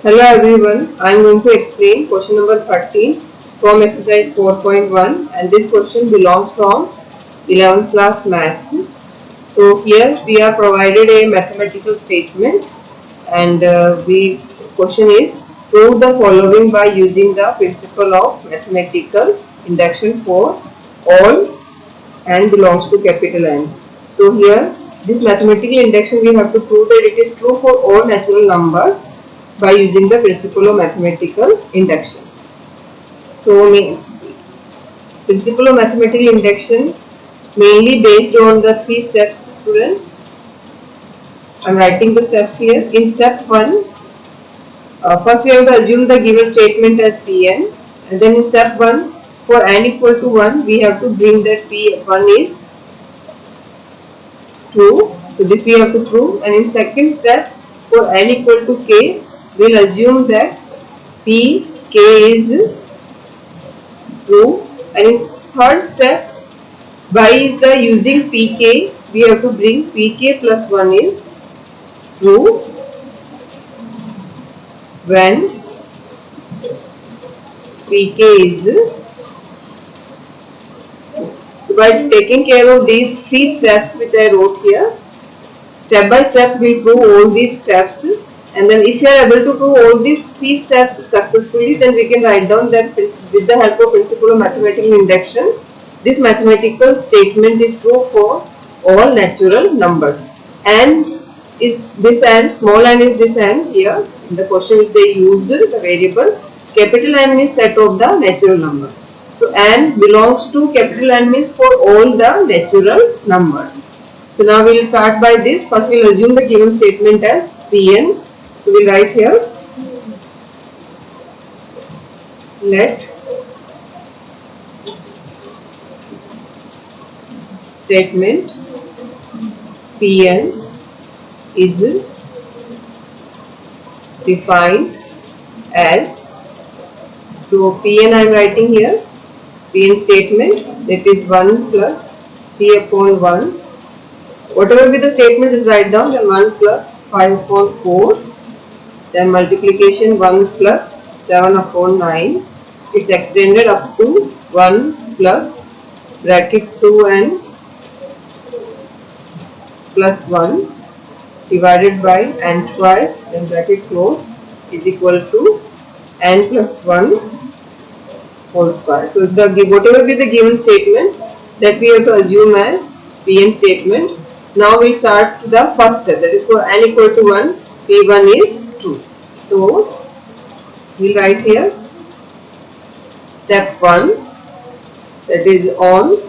Hello everyone, I am going to explain question number 13 from exercise 4.1 and this question belongs from 11th class maths. So here we are provided a mathematical statement and the question is prove the following by using the principle of mathematical induction for all and belongs to capital N. So here this mathematical induction we have to prove that it is true for all natural numbers by using the principle of mathematical induction. So principle of mathematical induction mainly based on the 3 steps, students. I am writing the steps here. In step 1, first we have to assume the given statement as Pn, and then in step 1 for n equal to 1 we have to bring that P1 is true. So this we have to prove, and in second step for n equal to k we will assume that Pk is true, and in third step by the using Pk we have to bring Pk plus 1 is true when Pk is so by taking care of these 3 steps which I wrote here, step by step we prove all these steps, and then if you are able to do all these 3 steps successfully, then we can write down that with the help of principle of mathematical induction this mathematical statement is true for all natural numbers. N is this n, small n is this n here in the question which they used the variable, capital N is set of the natural number. So n belongs to capital N means for all the natural numbers. So now we will start by this. First we will assume the given statement as Pn. So we will write here, let statement Pn is defined as, so Pn I am writing here, Pn statement that is 1 plus 3 upon 1, whatever be the statement is write down, then 1 plus 5 upon 4, then multiplication 1 plus 7 upon 9, it's extended up to 1 plus bracket 2n plus 1 divided by n square, then bracket close, is equal to n plus 1 whole square. So the whatever be the given statement that we have to assume as Pn statement. Now we start the first step, that is for n equal to 1 P1 is true. So we will write here step 1, that is on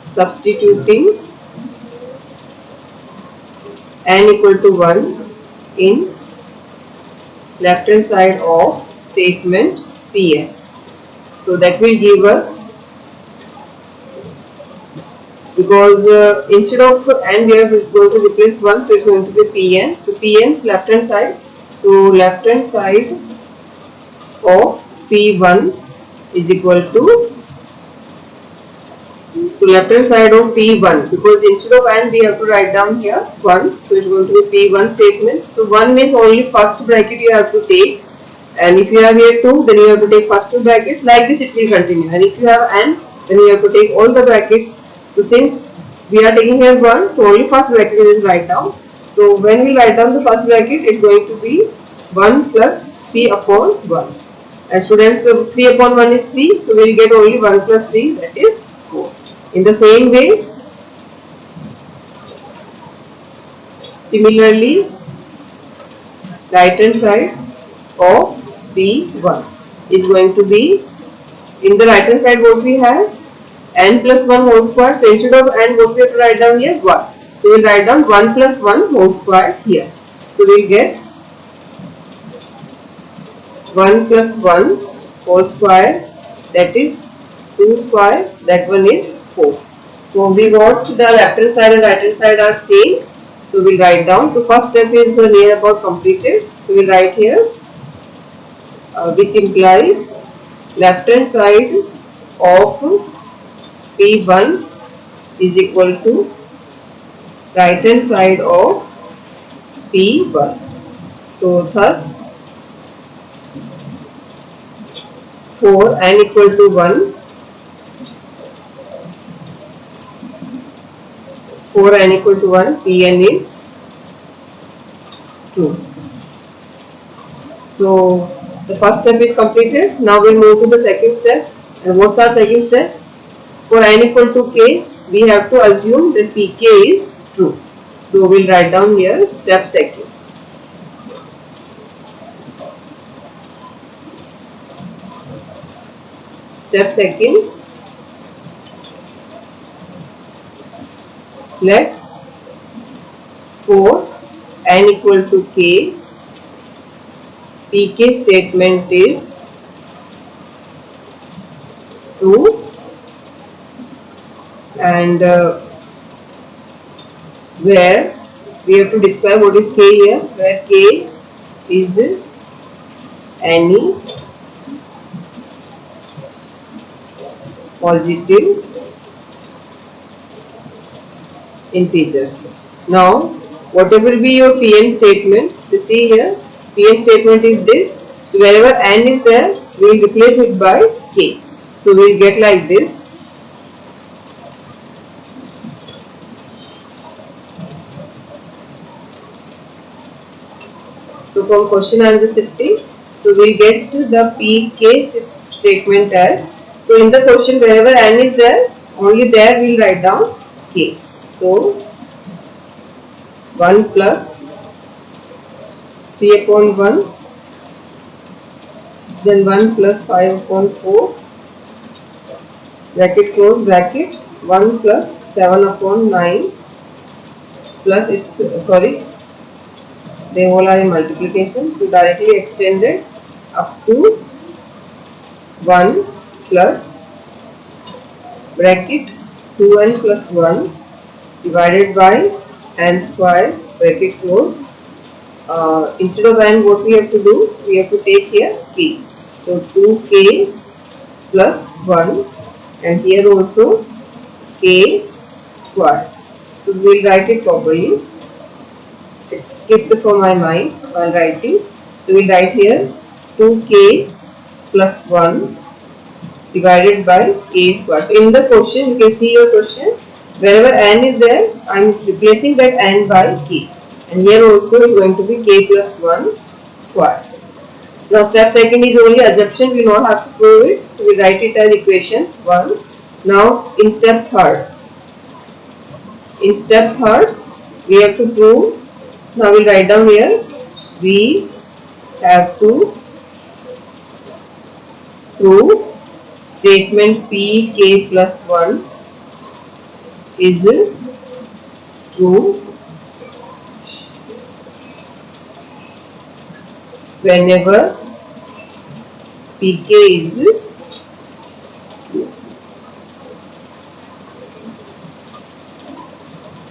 substituting n equal to 1 in left hand side of statement Pn. So that will give us, because instead of n we are going to replace 1, so it is going to be Pn. So Pn's left hand side, so left hand side of P1 is equal to, so left hand side of P1, because instead of n we have to write down here 1, so it is going to be P1 statement. So 1 means only first bracket you have to take, and if you have here 2 then you have to take first 2 brackets, like this it will continue, and if you have n then you have to take all the brackets. So since we are taking here 1, so only first bracket is write down. So when we write down the first bracket, it is going to be 1 plus 3 upon 1. And students, 3 upon 1 is 3, so we will get only 1 plus 3, that is 4. In the same way, similarly, right hand side of P1 is going to be, in the right hand side what we have, n plus 1 whole square. So instead of n what we have to write down here 1. So we will write down 1 plus 1 whole square here. So we will get 1 plus 1 whole square, that is 2 square, that one is 4. So we got the left hand side and right hand side are same. So we will write down. So first step is the near about completed. So we will write here, which implies left hand side of P1 is equal to right hand side of P1. So thus for n equal to 1, for n equal to 1, Pn is true. So the first step is completed. Now we'll move to the second step. And what's our second step? For n equal to k, we have to assume that Pk is true. So we'll write down here step second. Step second, let for n equal to k, Pk statement is true, and where we have to describe what is k here, where k is any positive integer. Now whatever will be your Pn statement, so see here Pn statement is this, so wherever n is there we will replace it by k, so we will get like this. So from question answer shifting, so we will get the Pk statement as, so in the question wherever n is there, only there we will write down k. So 1 plus 3 upon 1, then 1 plus 5 upon 4, bracket close bracket, 1 plus 7 upon 9, plus it's they all are in multiplication, so directly extended up to 1 plus bracket 2n plus 1 divided by n square, bracket close. Instead of n, what we have to do? We have to take here k. So 2k plus 1, and here also k square. So we will write it properly. It skipped from my mind while writing. So we will write here 2k plus 1 divided by k square. So in the question, you can see your question, wherever n is there, I am replacing that n by k, and here also is going to be k plus 1 square. Now step second is only assumption, we do not have to prove it, so we write it as equation 1. Now in step third, we have to prove. Now we will write down here, we have to prove statement Pk plus 1 is true whenever Pk is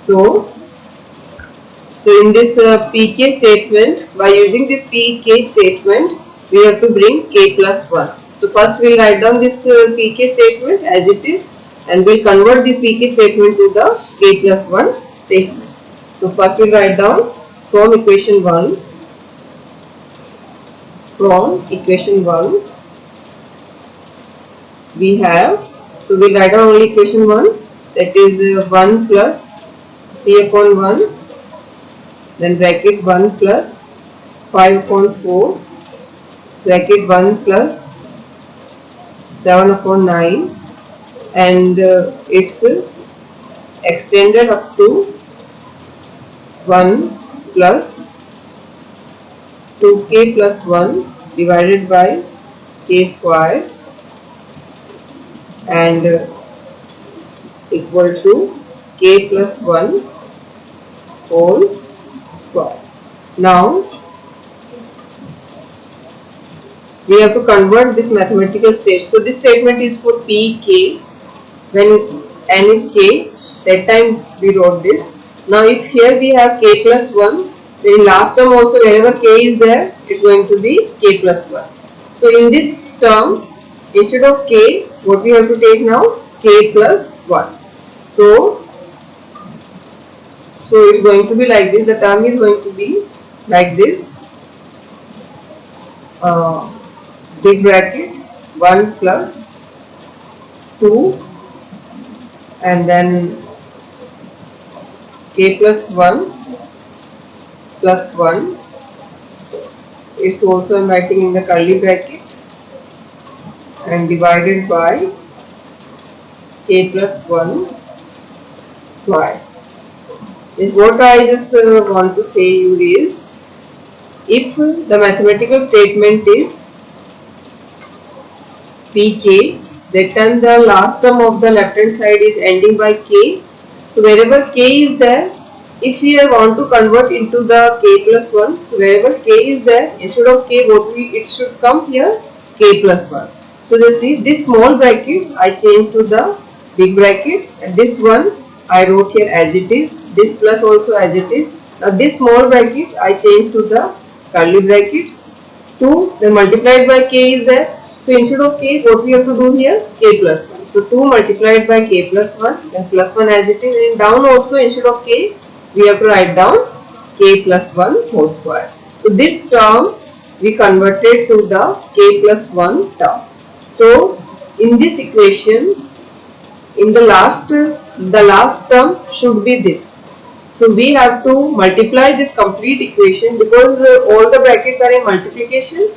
true. So in this Pk statement, by using this Pk statement, we have to bring k plus 1. So first we will write down this Pk statement as it is, and we will convert this Pk statement to the k plus 1 statement. So first we will write down from equation 1, we have, so we will write down only equation 1, that is 1 plus 3 upon 1, then bracket 1 plus 5 upon 4, bracket 1 plus 7 upon 9, and it's extended up to 1 plus 2k plus 1 divided by k square, and equal to k plus 1 whole square. Now we have to convert this mathematical state. So this statement is for Pk when n is k, that time we wrote this. Now if here we have k plus 1, then in last term also wherever k is there, it's going to be k plus 1. So in this term, instead of k, what we have to take now? K plus 1. So it's going to be like this, the term is going to be like this, big bracket 1 plus 2 and then k plus 1 plus 1. It's also I'm writing in the curly bracket and divided by k plus 1 square. Is what I just want to say you is, if the mathematical statement is pk, then the last term of the left hand side is ending by k. So wherever k is there, if we want to convert into the k plus 1, so wherever k is there, instead of k, it should come here k plus 1. So just see, this small bracket I change to the big bracket, and this one I wrote here as it is, this plus also as it is. Now this small bracket I change to the curly bracket. 2 then multiplied by k is there. So instead of k, what we have to do here? K plus 1. So 2 multiplied by k plus 1, then plus 1 as it is, and down also instead of k, we have to write down k plus 1 whole square. So this term we converted to the k plus 1 term. So in this equation, in the last term should be this. So we have to multiply this complete equation because all the brackets are in multiplication.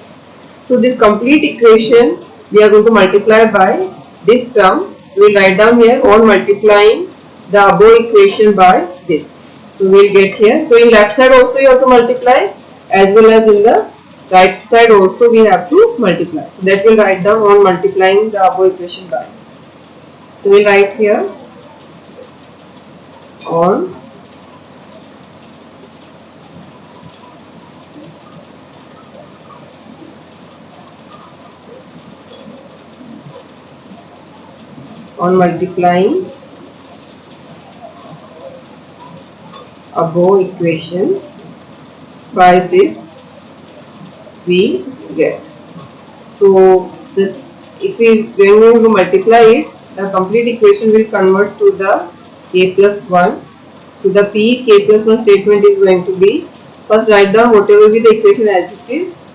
So this complete equation we are going to multiply by this term. So we will write down here on multiplying the above equation by this. So we will get here. So in left side also you have to multiply, as well as in the right side also we have to multiply. So that will write down on multiplying the above equation by. So we will write here on multiplying above equation by this we get. So this, if we when we to multiply it, the complete equation will convert to the k plus 1. So the p k plus 1 statement is going to be, first write down whatever be the equation as it is,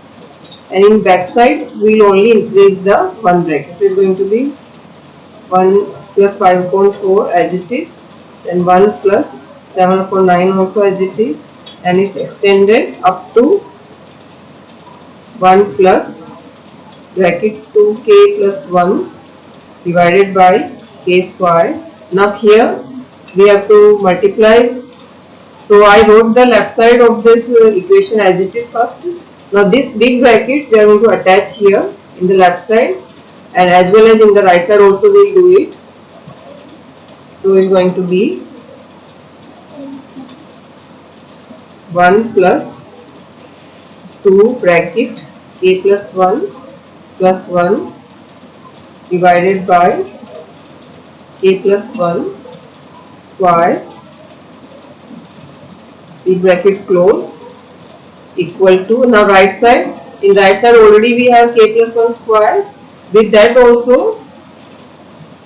and in back side we will only increase the one bracket. So it is going to be 1 plus 5 upon 4 as it is, then 1 plus 7 upon 9 also as it is, and it's extended up to 1 plus bracket 2k plus 1 divided by k square. Now here we have to multiply. So I wrote the left side of this equation as it is first. Now this big bracket we are going to attach here in the left side, and as well as in the right side also we will do it. So it is going to be 1 plus 2 bracket k plus 1 plus 1 divided by k plus 1 square, big bracket close, equal to, now right side, in right side already we have k plus 1 square, with that also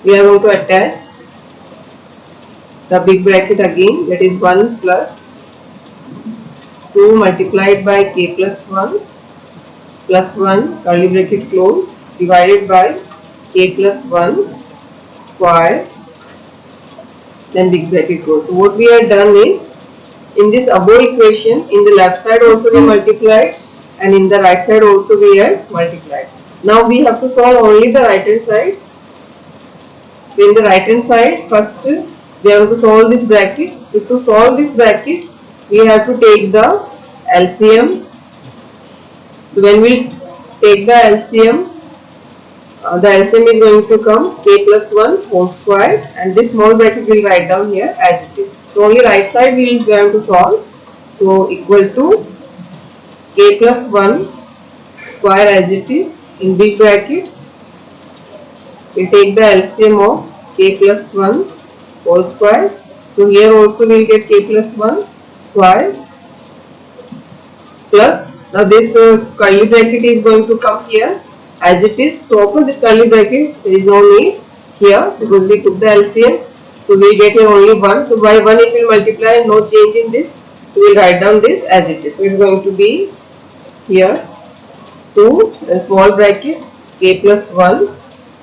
we are going to attach the big bracket again, that is 1 plus 2 multiplied by k plus 1 plus 1 curly bracket close divided by k plus 1 square, then big bracket close. So what we have done is, in this above equation, in the left side also we multiplied, and in the right side also we have multiplied. Now we have to solve only the right hand side. So in the right hand side, first we have to solve this bracket. So to solve this bracket, we have to take the LCM. So when we take the LCM is going to come k plus 1 whole square, and this small bracket we will write down here as it is. So only right side we will going to solve. So equal to k plus 1 square as it is in big bracket. We will take the LCM of k plus 1 whole square. So here also we will get k plus 1 square plus, now this curly bracket is going to come here as it is. So open this curly bracket, there is no need here because we took the LCM. So we get here only 1. So by 1 it will multiply, no change in this. So we will write down this as it is. So it is going to be here 2 and small bracket k plus 1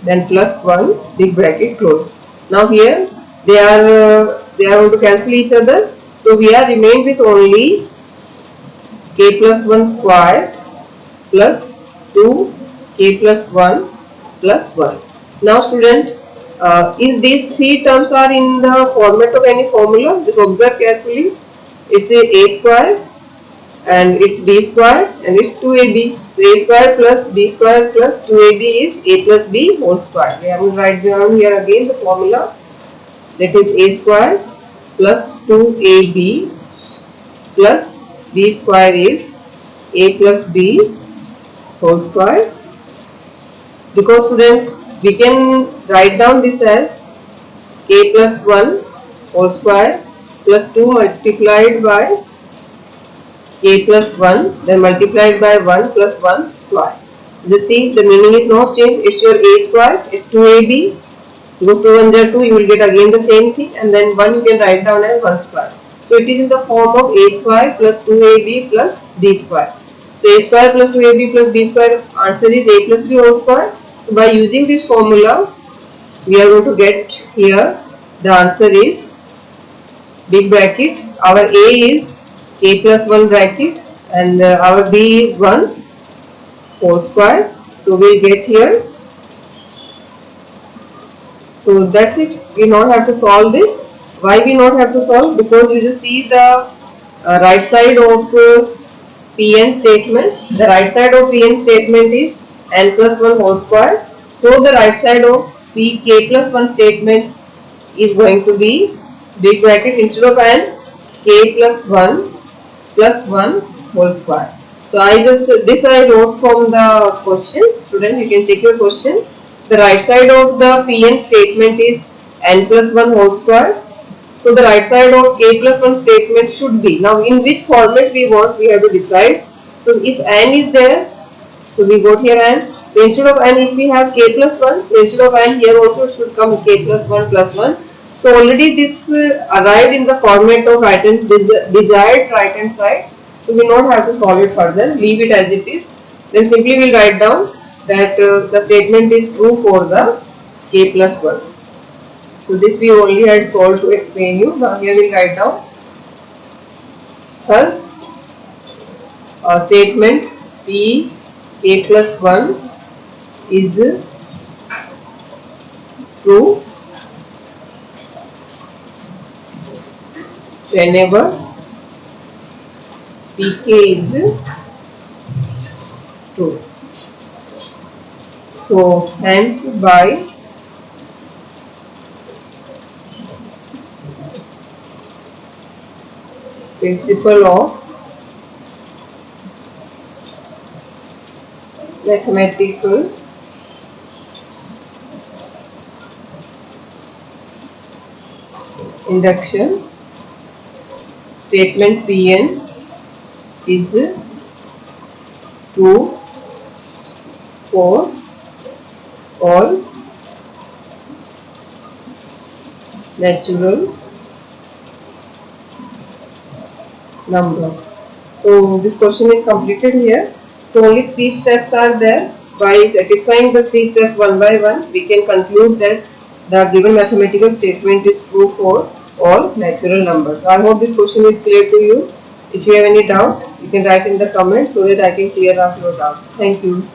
then plus 1 big bracket close. Now here they are going to cancel each other, so we are remained with only k plus 1 square plus 2 k plus 1 plus 1. Now student, if these three terms are in the format of any formula, just observe carefully. It's a square and it's b square and it's 2ab. So a square plus b square plus 2ab is a plus b whole square. We have to write down here again the formula, that is a square plus 2ab plus b square is a plus b whole square. Because student, we can write down this as k plus 1 whole square plus 2 multiplied by k plus 1 then multiplied by 1 plus 1 square. You see the meaning is not changed, it's your a square, it's 2ab, because 2 1 are 2, you will get again the same thing, and then 1 you can write down as 1 square. So it is in the form of a square plus 2ab plus b square. So a square plus 2ab plus b square, answer is a plus b whole square. So by using this formula, we are going to get here the answer is big bracket, our a is k plus 1 bracket and our b is 1 whole square. So we will get here. So that's it. We not have to solve this. Why we not have to solve? Because you just see the right side of Pn statement. The right side of Pn statement is n plus 1 whole square. So the right side of Pk plus 1 statement is going to be big bracket, instead of n, k plus 1 whole square. So this I wrote from the question. Student, you can check your question. The right side of the Pn statement is n plus 1 whole square. So the right side of k plus 1 statement should be, now in which format we want, we have to decide. So if n is there, so we got here n. So instead of n, if we have k plus 1, so instead of n here also it should come k plus 1 plus 1. So already this arrived in the format of desired right hand side. So we don't have to solve it further, leave it as it is. Then simply we'll write down that the statement is true for the k plus 1. So this we only had solved to explain you. Now here we'll write down. Thus, statement p k plus 1 is true whenever pk is true. So hence by principle of mathematical induction, statement Pn is true for all natural numbers. So this question is completed here. So only 3 steps are there. By satisfying the 3 steps one by one, we can conclude that the given mathematical statement is true for all natural numbers. So I hope this question is clear to you. If you have any doubt, you can write in the comments so that I can clear up your doubts. Thank you.